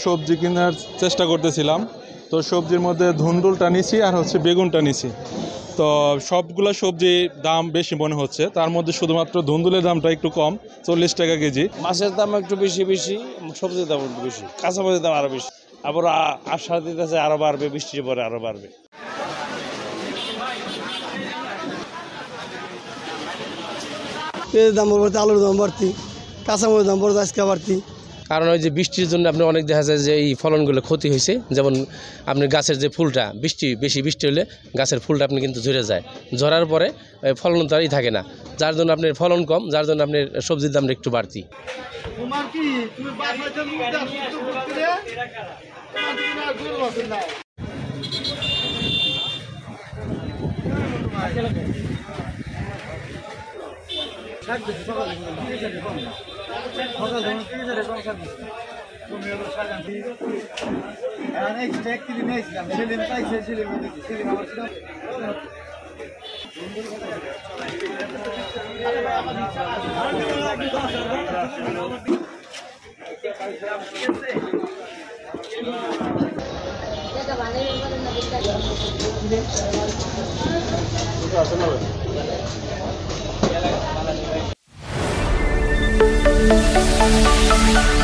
সবজি কেনার চেষ্টা করতেছিলাম, তো সবজির মধ্যে ধুন্দুলটা নিছি আর হচ্ছে বেগুনটা নিছি। তো সবগুলা সবজির দাম বেশি মনে হচ্ছে, তার মধ্যে শুধুমাত্র ধুন্দুলের দামটা একটু কম, 40 টাকা কেজি। মাছের দাম একটু বেশি, সবজির দাম একটু বেশি, কাঁচামরিচের দাম আরো বেশি। আবার আশা দিতেছে আরো বাড়বে, বৃষ্টির পরে আরো বাড়বে। পেঁয়াজের দাম বাড়তি, আলুর দাম বাড়তি, কাঁচামরিচের দাম বাড়তি, আজকে বাড়তি। কারণ ওই যে বৃষ্টির জন্য আপনি অনেক দেখা যায় যে এই ফলনগুলো ক্ষতি হয়েছে। যেমন আপনি গাছের যে ফুলটা বেশি বৃষ্টি হলে গাছের ফুলটা আপনি কিন্তু ঝরে যায়, ঝরার পরে ফলন তারই থাকে না, যার জন্য আপনার ফলন কম, যার জন্য আপনার সবজির দামটা একটু বাড়তি। Thank you.